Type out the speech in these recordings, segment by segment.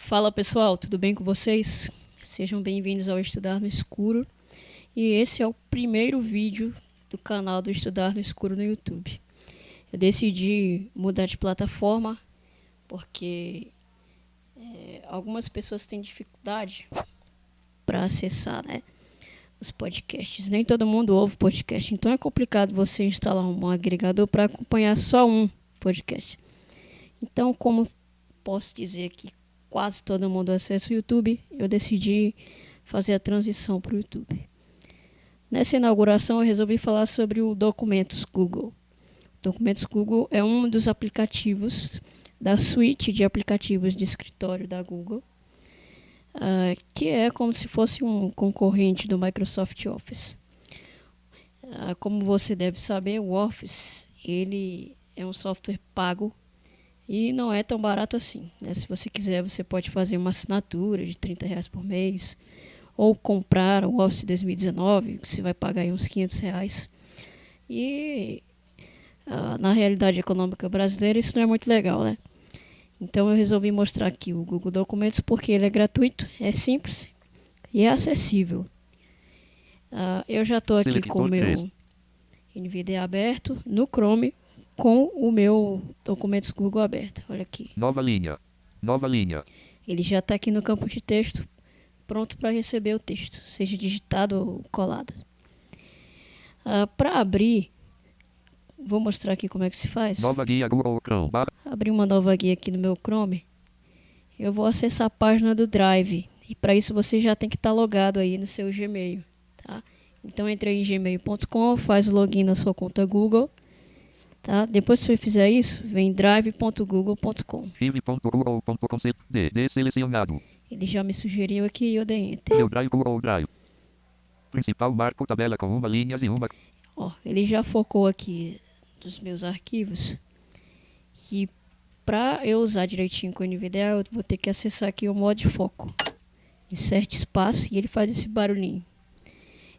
Fala pessoal, tudo bem com vocês? Sejam bem-vindos ao Estudar no Escuro. E esse é o primeiro vídeo do canal do Estudar no Escuro no YouTube. Eu decidi mudar de plataforma porque algumas pessoas têm dificuldade para acessar, os podcasts. Nem todo mundo ouve podcast, então é complicado você instalar um agregador para acompanhar só um podcast. Então, como posso dizer que quase todo mundo acessa o YouTube, eu decidi fazer a transição para o YouTube. Nessa inauguração eu resolvi falar sobre o Documentos Google. O Documentos Google é um dos aplicativos da suite de aplicativos de escritório da Google, que é como se fosse um concorrente do Microsoft Office. Como você deve saber, o Office ele é um software pago e não é tão barato assim, Se você quiser, você pode fazer uma assinatura de R$ 30 por mês ou comprar o Office 2019, que você vai pagar aí uns R$ 500. E na realidade econômica brasileira isso não é muito legal, Então eu resolvi mostrar aqui o Google Documentos porque ele é gratuito, é simples e é acessível. Eu já estou aqui com o meu NVDA aberto no Chrome, com o meu Documentos Google aberto. Olha aqui. Nova linha. Ele já está aqui no campo de texto, pronto para receber o texto, seja digitado ou colado. Para abrir, vou mostrar aqui como é que se faz. Nova guia Google Chrome. Abrir uma nova guia aqui no meu Chrome. Eu vou acessar a página do Drive. E para isso você já tem que estar logado aí no seu Gmail, tá? Então entre aí em gmail.com, faz o login na sua conta Google. Tá? Depois que você fizer isso, vem drive.google.com. drive.google.com selecionado. Ele já me sugeriu aqui e eu dei Enter. Meu Drive Google Drive. Principal marco tabela com uma linha e uma. Ele já focou aqui dos meus arquivos. E para eu usar direitinho com o NVDA, eu vou ter que acessar aqui o modo de foco. Inserte espaço e ele faz esse barulhinho.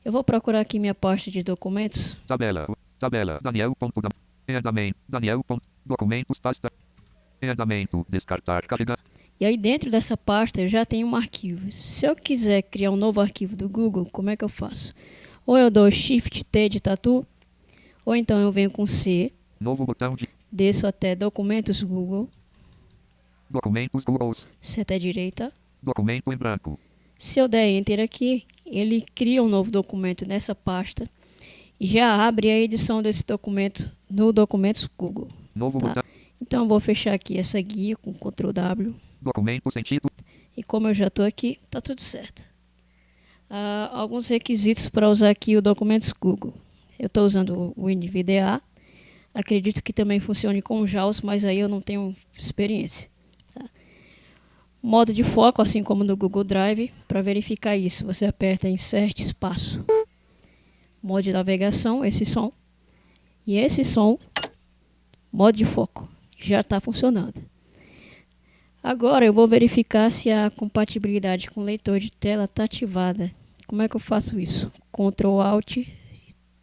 Eu vou procurar aqui minha pasta de documentos. Tabela. Documentos, pasta. Andamento, descartar, carregar. E aí dentro dessa pasta eu já tenho um arquivo. Se eu quiser criar um novo arquivo do Google, como é que eu faço? Ou eu dou Shift T de tatu, ou então eu venho com C. Novo botão de. Desço até Documentos Google. Documentos Google. Seta direita. Documento em branco. Se eu der Enter aqui, ele cria um novo documento nessa pasta e já abre a edição desse documento no Documentos Google. Novo botão. Então eu vou fechar aqui essa guia com Ctrl W. Documento sem título. E como eu já estou aqui, tá tudo certo. Alguns requisitos para usar aqui o Documentos Google. Eu estou usando o NVDA. Acredito que também funcione com o JAWS, mas aí eu não tenho experiência. Modo de foco, assim como no Google Drive. Para verificar isso, você aperta Insert espaço. Modo de navegação, esse som. E esse som, modo de foco, já está funcionando. Agora eu vou verificar se a compatibilidade com leitor de tela está ativada. Como é que eu faço isso? Ctrl Alt,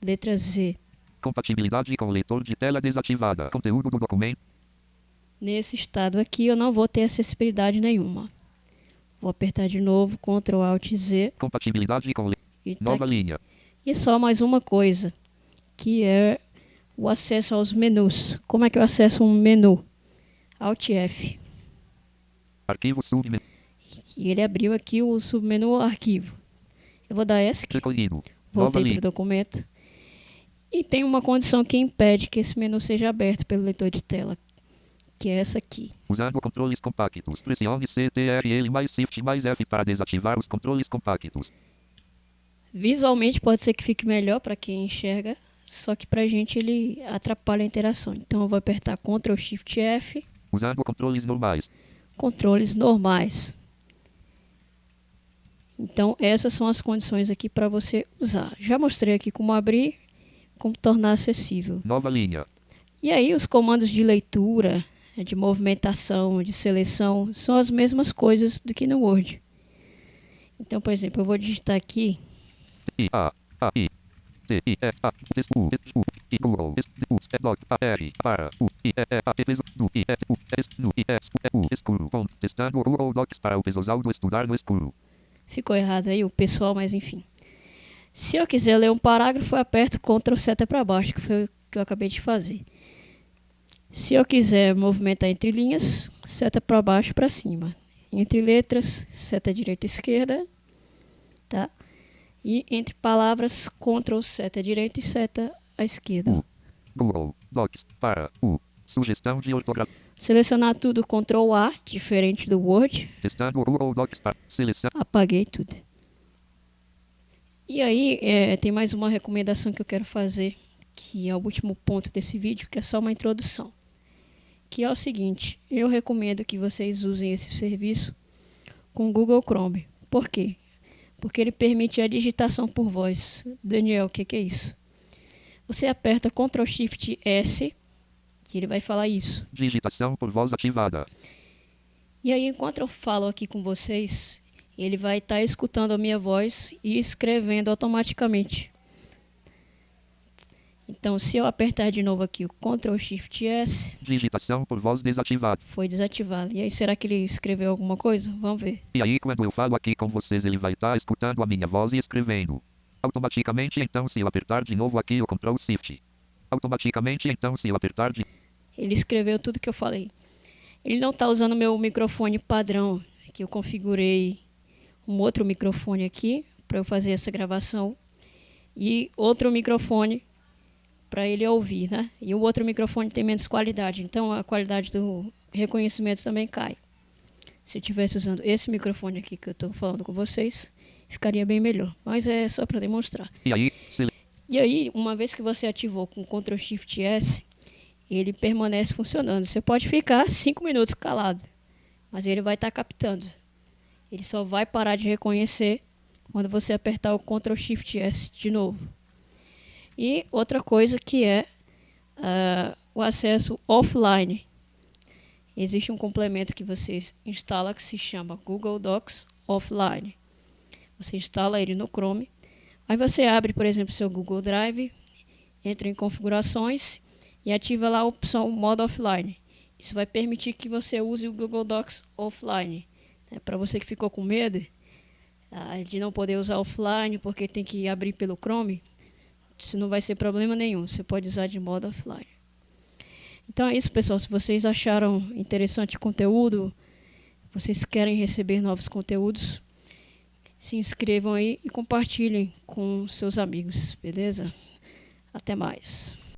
letra Z. Compatibilidade com leitor de tela desativada. Conteúdo do documento. Nesse estado aqui eu não vou ter acessibilidade nenhuma. Vou apertar de novo, Ctrl Alt Z. Compatibilidade com nova linha. E só mais uma coisa, que é o acesso aos menus. Como é que eu acesso um menu? Alt F. Arquivo submenu. E ele abriu aqui o submenu arquivo. Eu vou dar ESC. Recolhido. Voltei para o documento. E tem uma condição que impede que esse menu seja aberto pelo leitor de tela, que é essa aqui. Usando controles compactos, pressione CTRL mais Shift mais F para desativar os controles compactos. Visualmente pode ser que fique melhor para quem enxerga, só que para a gente ele atrapalha a interação. Então eu vou apertar Ctrl Shift F. Usando controles normais. Controles normais. Então essas são as condições aqui para você usar. Já mostrei aqui como abrir, como tornar acessível. Nova linha. E aí os comandos de leitura, de movimentação, de seleção, são as mesmas coisas do que no Word. Então, por exemplo, eu vou digitar aqui T, I, F, A, S, U, S, U, I, Google, S, U, S, Doc, A, R, para, U, I, E, A, E, do, I, S, U, S, no, I, S, U, escuro, testando o Google Docs para o pessoal do estudar no escuro. Ficou errado aí o pessoal, mas enfim. Se eu quiser ler um parágrafo, eu aperto Ctrl seta para baixo, que foi o que eu acabei de fazer. Se eu quiser movimentar entre linhas, seta para baixo para cima. Entre letras, seta direita e esquerda, tá? E entre palavras, Ctrl seta direita e seta à esquerda. Google Docs para sugestão de ortografia. Selecionar tudo, Ctrl A, diferente do Word. Testando o Google Docs para seleção. Apaguei tudo. E aí, tem mais uma recomendação que eu quero fazer, que é o último ponto desse vídeo, que é só uma introdução. Que é o seguinte, eu recomendo que vocês usem esse serviço com o Google Chrome. Por quê? Porque ele permite a digitação por voz. Daniel, o que é isso? Você aperta Ctrl Shift S, que ele vai falar isso. Digitação por voz ativada. E aí, enquanto eu falo aqui com vocês, ele vai estar escutando a minha voz e escrevendo automaticamente. Então, se eu apertar de novo aqui o Ctrl Shift S... Digitação por voz desativada. Foi desativado. E aí, será que ele escreveu alguma coisa? Vamos ver. E aí, quando eu falo aqui com vocês, ele vai estar escutando a minha voz e escrevendo. Automaticamente, então, se eu apertar de novo aqui o Ctrl Shift. Automaticamente, então, se eu apertar de... Ele escreveu tudo que eu falei. Ele não está usando o meu microfone padrão, que eu configurei um outro microfone aqui para eu fazer essa gravação e outro microfone para ele ouvir, né? E o outro microfone tem menos qualidade, então a qualidade do reconhecimento também cai. Se eu estivesse usando esse microfone aqui que eu estou falando com vocês, ficaria bem melhor. Mas é só para demonstrar. E aí, uma vez que você ativou com Ctrl Shift S, ele permanece funcionando. Você pode ficar 5 minutos calado, mas ele vai estar captando. Ele só vai parar de reconhecer quando você apertar o Ctrl Shift S de novo. E outra coisa que é o acesso offline. Existe um complemento que você instala que se chama Google Docs Offline. Você instala ele no Chrome. Aí você abre, por exemplo, seu Google Drive, entra em configurações e ativa lá a opção modo offline. Isso vai permitir que você use o Google Docs offline. Para você que ficou com medo de não poder usar offline porque tem que abrir pelo Chrome, isso não vai ser problema nenhum. Você pode usar de modo offline. Então é isso, pessoal. Se vocês acharam interessante o conteúdo, vocês querem receber novos conteúdos, se inscrevam aí e compartilhem com seus amigos, beleza? Até mais.